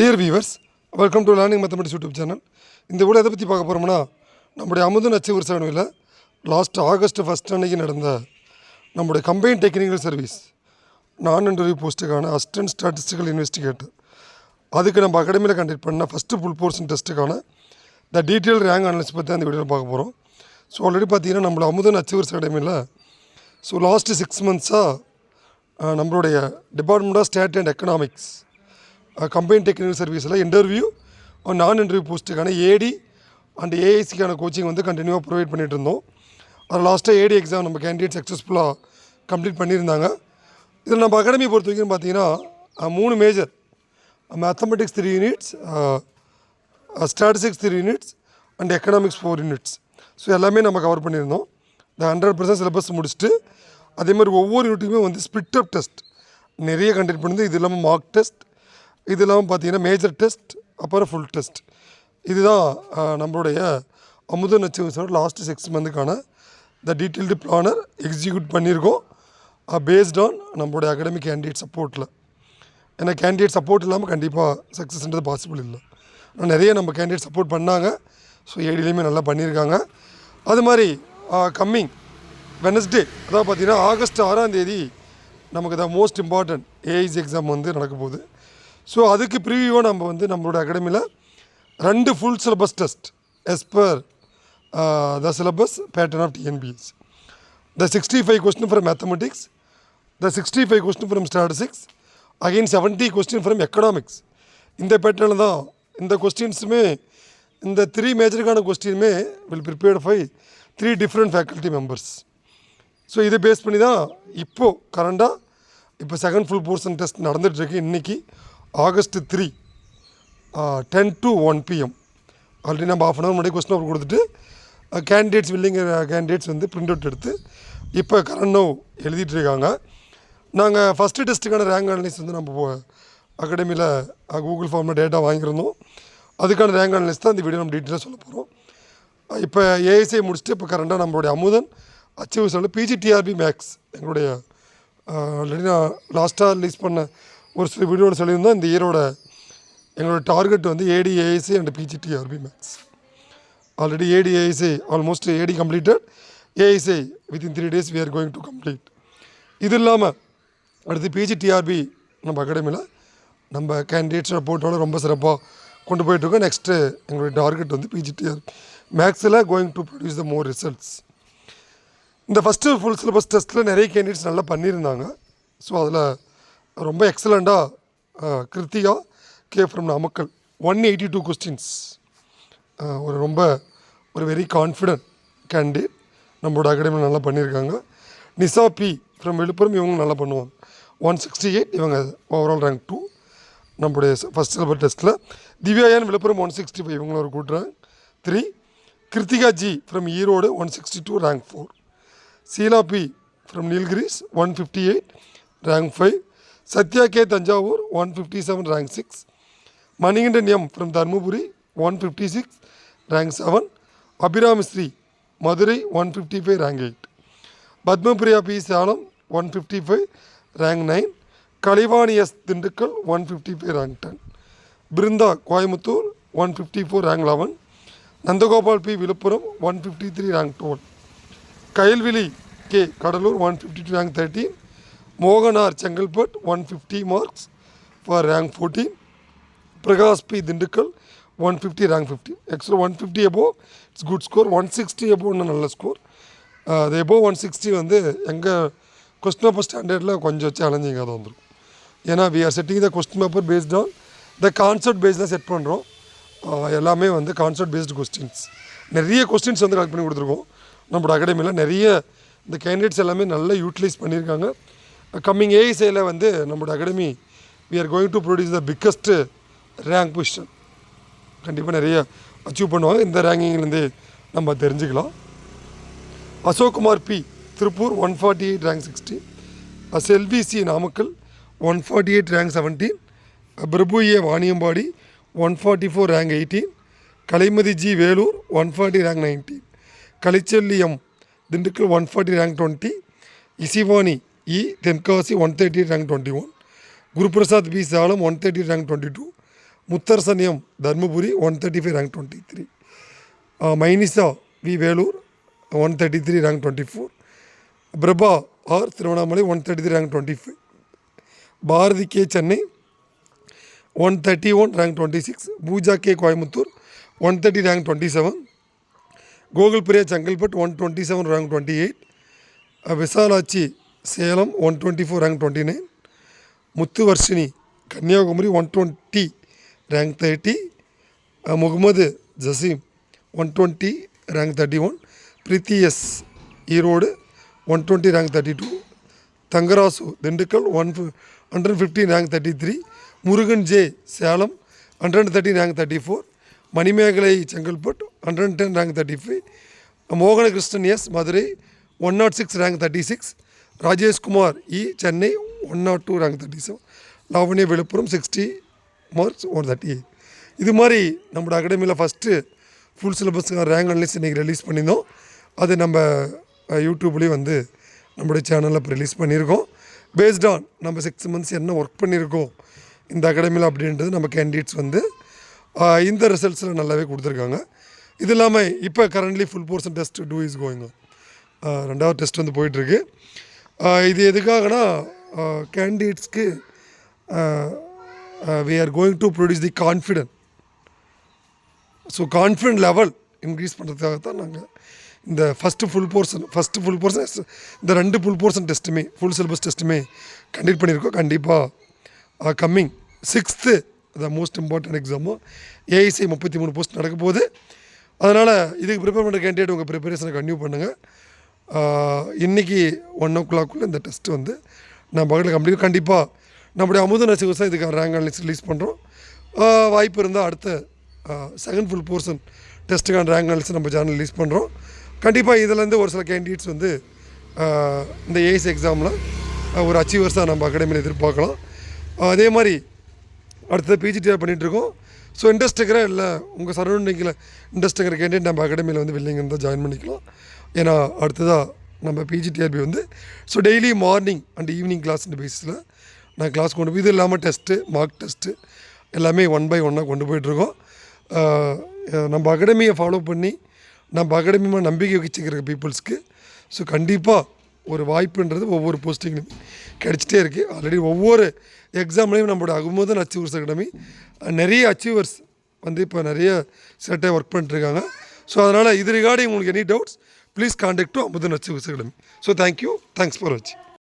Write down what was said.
Dear viewers, welcome to Learning Mathematics YouTube channel. இந்த video எதை பற்றி பார்க்க போகிறோம்னா நம்முடைய அமுதன் அச்சீவர் சேனலில் லாஸ்ட் ஆகஸ்ட் 1 அன்னைக்கு நடந்த நம்முடைய combine technical service non interview போஸ்ட்டுக்கான அசிஸ்டன்ட் ஸ்டாட்டிஸ்டிக்கல் இன்வெஸ்டிகேட்டர் அதுக்கு நம்ம அகாடமியில் கண்டக்ட் பண்ண ஃபஸ்ட்டு ஃபுல் போர்ஷன் டெஸ்ட்டுக்கான த டீட்டெயில் ரேங்க் அனலிஸ் பற்றி அந்த வீடியோவில் பார்க்க போகிறோம். ஸோ ஆல்ரெடி பார்த்தீங்கன்னா நம்மளோட அமுதன் அச்சீவர்ஸ் அகாடமியில் ஸோ லாஸ்ட்டு 6 மந்த்ஸாக நம்மளுடைய department of state and economics combine technical சர்வீஸில் interview non interview போஸ்ட்டுக்கான AD and ஏஐசிக்கான coaching வந்து கண்டினியூவாக ப்ரொவைட் பண்ணிகிட்டு இருந்தோம். அது லாஸ்ட்டாக ஏடி எக்ஸாம் நம்ம கேண்டிடேட் சக்ஸஸ்ஃபுல்லாக கம்ப்ளீட் பண்ணியிருந்தாங்க. இதில் நம்ம அகாடமி பொறுத்த வரைக்கும் பார்த்தீங்கன்னா 3 major mathematics 3 units, statistics 3 units and economics 4 units. So எல்லாமே நம்ம கவர் பண்ணியிருந்தோம். இந்த 100% சிலபஸ் முடிச்சுட்டு அதே மாதிரி ஒவ்வொரு யூனிட்டுக்குமே வந்து ஸ்பிட் அப் டெஸ்ட் நிறைய கண்டக்ட் பண்ணுது. இது இல்லாமல் மார்க் டெஸ்ட், இது இல்லாமல் பார்த்தீங்கன்னா மேஜர் டெஸ்ட், அப்புறம் ஃபுல் டெஸ்ட். இதுதான் நம்மளுடைய அமுதன் அச்சீவர்ஸோட லாஸ்ட்டு 6 மந்த்துக்கான த டீட்டெயில்டு பிளானர் எக்ஸிக்யூட் பண்ணியிருக்கோம் பேஸ்ட் ஆன் நம்மளுடைய அகாடமிக் கேண்டிடேட் சப்போர்ட்டில். ஏன்னா கேண்டிடேட் சப்போர்ட் இல்லாமல் கண்டிப்பாக சக்ஸஸ்ன்றது பாசிபிள் இல்லை. ஆனால் நிறைய நம்ம கேண்டிடேட் சப்போர்ட் பண்ணாங்க. ஸோ ஏடிலையுமே நல்லா பண்ணியிருக்காங்க. அது மாதிரி கம்மிங் வெனஸ்டே, அதாவது பார்த்திங்கன்னா ஆகஸ்ட் 6ஆம் தேதி நமக்கு த மோஸ்ட் இம்பார்ட்டன்ட் ஏஐசி எக்ஸாம் வந்து நடக்க போகுது. ஸோ அதுக்கு ப்ரிவியூவாக நம்ம வந்து நம்மளோட அகாடமியில் 2 full syllabus test as per the syllabus pattern of TNPS. The 65 question from mathematics, the 65 question from statistics, again 70 question from economics. இந்த பேட்டர்னில் தான் இந்த கொஸ்டின்ஸுமே, இந்த 3 மேஜருக்கான கொஸ்டினுமே will prepared by 3 different faculty members. So இதை பேஸ் பண்ணி தான் இப்போது கரண்டாக இப்போ செகண்ட் ஃபுல் போர்ஷன் டெஸ்ட் நடந்துகிட்ருக்கு. இன்றைக்கி ஆகஸ்ட் 3 10 to 1 PM ஆல்ரெடி நம்ம ½ hour முன்னாடி கொஸ்டின் பேப்பர் கொடுத்துட்டு கேண்டிடேட்ஸ் கேண்டிடேட்ஸ் வந்து பிரிண்ட் அவுட் எடுத்து இப்போ கரண்ட் நோ எழுதிட்டுருக்காங்க. நாங்கள் ஃபஸ்ட்டு டெஸ்ட்டுக்கான ரேங்க் அனலிஸ் வந்து நம்ம அகாடமியில் கூகுள் ஃபார்மில் டேட்டா வாங்கியிருந்தோம். அதுக்கான ரேங்க் அனலிஸ் தான் இந்த வீடியோ நம்ம டீட்டெயிலாக சொல்ல போகிறோம். இப்போ ஏஐசிஐ முடிச்சுட்டு இப்போ கரண்டாக நம்மளுடைய அமுதன் அச்சீவர்ஸில் பிஜிடிஆர்பி மேக்ஸ் எங்களுடைய ஆல்ரெடி நான் லாஸ்ட்டாக ரிலீஸ் பண்ண ஒரு சில வீடியோட சொல்லியிருந்தோம். இந்த இயரோட எங்களோட டார்கெட் வந்து AD AIC and PGTRB maths. Already AD AIC almost AD completed, AIC within 3 days we are going to complete. இது இல்லாமல் அடுத்து பிஜிடிஆர்பி நம்ம அகாடமியில் நம்ம கேண்டிடேட்ஸோட போட்டோட ரொம்ப சிறப்பாக கொண்டு போயிட்டுருக்கோம். நெக்ஸ்ட்டு எங்களுடைய டார்கெட் வந்து பிஜிடிஆர்பி மேக்ஸில் going to produce the more results. இந்த ஃபஸ்ட்டு ஃபுல் சிலபஸ் டெஸ்ட்டில் நிறைய கேண்டிடேட்ஸ் நல்லா பண்ணியிருந்தாங்க. ஸோ அதில் ரொம்ப எக்ஸலண்ட்டாக Krithika K from Namakkal 182 questions, ஒரு வெரி கான்ஃபிடென்ட் கேண்டிடேட் நம்மளோட அகாடமியில் நல்லா பண்ணியிருக்காங்க. நிசா பி ஃப்ரம் விழுப்புரம், இவங்க நல்லா பண்ணுவாங்க 168, இவங்க ஓவரால் ரேங்க் 2 நம்மளுடைய ஃபஸ்ட் சிலபஸ் டெஸ்ட்டில். திவ்யாயான் விழுப்புரம் 165, இவங்களும் ஒரு good rank 3. Krithika G from Erode 162 rank 4. Sheela P from Nilgiris 158 rank 5. Sathya K Thanjavur 157 rank 6. Manikandan M from Dharmapuri 156 rank 7. Abirami Sri Madurai 155 rank 8. Padmapriya P Salem 155 rank 9. Kalaivani S Dindigul 155 rank 10. Brinda Coimbatore 154 rank 11. Nandagopal P Villupuram 153 rank 12. Kayalvizhi K Cuddalore 152 rank 13. மோகனார் Chengalpattu 150 marks for rank 14. Prakash P Dindigul 150 rank 15. ஆக்சுவலாக 150 above it's good score, 160 above இன்னும் நல்ல score. அது above 160 வந்து எங்கள் question paper ஸ்டாண்டர்டில் கொஞ்சம் சேலஞ்சிங்காக தான் வந்துடும். ஏன்னா we are setting the question paper based on the concept based தான் செட் பண்ணுறோம். எல்லாமே வந்து கான்செப்ட் பேஸ்டு கொஸ்டின்ஸ், நிறைய கொஸ்டின்ஸ் வந்து கலெக்ட் பண்ணி கொடுத்துருக்கோம். நம்மளோட அகாடமியில் நிறைய இந்த கேண்டிடேட்ஸ் எல்லாமே நல்லா யூட்டிலைஸ் பண்ணியிருக்காங்க. கம்மிங் ஏஐசியில் வந்து நம்மளோட academy we are going to produce the biggest rank position. கண்டிப்பாக நிறைய அச்சீவ் பண்ணுவாங்க. இந்த ரேங்கிங்லேருந்து நம்ம தெரிஞ்சுக்கலாம். Ashokkumar P Tiruppur 148 rank 16. Selvi C Namakkal 148 rank 17. Prabhu A Vaniyambadi 144 rank 18. Kalaimathi G Vellore 140 rank 19. Kalaiselvi M Dindigul 140 rank 20. Isivani E Tenkasi 138 rank 21. Guruprasad P Salem 130 rank 22. முத்தரசன்யம் Dharmapuri 135 rank 23. மைனிசா we Vellore 133 rank 24. Prabha R Tiruvannamalai 133 rank 25. Bharathi K Chennai 131 rank 26. Pooja K Coimbatore 130 rank 27. Gokul Priya Chengalpattu 127 rank 28. Visalakshi Salem 124 rank 29. Muthu Varshini Kanyakumari 120 rank 30. Mohammed Jaseem 120 rank 31. Preethi S Erode 120 rank 32. Thangarasu Dindigul 115 rank 33. Murugan J Salem 130 rank 34. Manimegalai Chengalpattu 110 rank 35. மோகன Krishnan S Madurai 106 rank 36. Rajeshkumar இ Chennai 102 rank 37. Lavanya Villupuram 60 marks 138. இது மாதிரி நம்மளோட அகாடமியில் first full சிலபஸ்க்கான rank analyst இன்றைக்கி release பண்ணியிருந்தோம். அது நம்ம யூடியூப்லேயும் வந்து நம்மளுடைய சேனலில் இப்போ ரிலீஸ் பண்ணியிருக்கோம். பேஸ்ட் ஆன் நம்ம 6 மந்த்ஸ் என்ன ஒர்க் பண்ணியிருக்கோம் இந்த அகாடமியில் அப்படின்றது நம்ம கேண்டிடேட்ஸ் வந்து இந்த ரிசல்ட்ஸில் நல்லாவே கொடுத்துருக்காங்க. இது இல்லாமல் இப்போ currently full portion test two is going on. 2வது டெஸ்ட் வந்து போயிட்டுருக்கு. இது எதுக்காகனா கேண்டிடேட்ஸ்க்கு we are going to produce the confident. So confident level increase பண்ணுறதுக்காக தான் நாங்கள் இந்த ஃபஸ்ட்டு ஃபுல் போர்ஷன் இந்த 2 ஃபுல் போர்ஷன் டெஸ்ட்டுமே ஃபுல் சிலபஸ் டெஸ்ட்டுமே கண்டக்ட் பண்ணியிருக்கோம். கண்டிப்பாக coming 6th the most important எக்ஸாமும் ஏஐசி 33 போஸ்ட் நடக்க போகுது. அதனால் இதுக்கு ப்ரிப்பேர் பண்ணுற கேண்டிடேட் உங்கள் ப்ரிப்பரேஷனை கன்டினியூ பண்ணுங்கள். இன்றைக்கி 1 o'clock இந்த டெஸ்ட்டு வந்து நான் பகலில் கம்ப்ளீட் கண்டிப்பாக நம்முடைய அமுத நசிவசம் இதுக்கான ரேங்க் அனலிஸ்ட் ரிலீஸ் பண்ணுறோம். வாய்ப்பு இருந்தால் அடுத்த செகண்ட் ஃபுல் போர்ஷன் டெஸ்ட்டுக்கான ரேங்க் அனலிஸ்ட் நம்ம சேனல் ரிலீஸ் பண்ணுறோம். கண்டிப்பாக இதிலேருந்து ஒரு சில கேண்டிடேட்ஸ் வந்து இந்த ஏஎஸ் எக்ஸாமில் ஒரு அச்சீவர்ஸாக நம்ம அகாடமியில் எதிர்பார்க்கலாம். அதே மாதிரி அடுத்தது பிஜிடிஆர் பண்ணிகிட்ருக்கோம். ஸோ இன்ட்ரெஸ்ட் இருக்கிற இல்லை உங்கள் சரௌண்டிங்கில் இன்ட்ரெஸ்ட் இருக்கிற கேண்டிடேட் நம்ம அகாடமியில் வந்து வில்லிங் இருந்தால் ஜாயின் பண்ணிக்கலாம். ஏன்னா அடுத்ததாக நம்ம பிஜிடிஆர்பி வந்து so daily morning and evening கிளாஸ்ன்ற பேஸில் நான் கிளாஸ் கொண்டு போய் இது இல்லாமல் டெஸ்ட்டு மார்க் டெஸ்ட்டு எல்லாமே 1 by 1 கொண்டு போயிட்டுருக்கோம். நம்ம அகாடமியை ஃபாலோ பண்ணி நம்ம அகாடமியாக நம்பிக்கை வச்சுக்கிற பீப்புள்ஸ்க்கு ஸோ கண்டிப்பாக ஒரு வாய்ப்புன்றது ஒவ்வொரு போஸ்டிங்லையும் கிடச்சிட்டே இருக்குது. ஆல்ரெடி ஒவ்வொரு எக்ஸாம்லேயும் நம்மளோட அகமதன் அச்சீவர்ஸ் அகாடமி நிறைய அச்சீவர்ஸ் வந்து இப்போ நிறைய செட்டாக ஒர்க் பண்ணிட்டுருக்காங்க. ஸோ அதனால் இது ரிகார்டிங் உங்களுக்கு any doubts please contact to Amudhan achievers academy. So thank you, thanks for வாட்சிங்.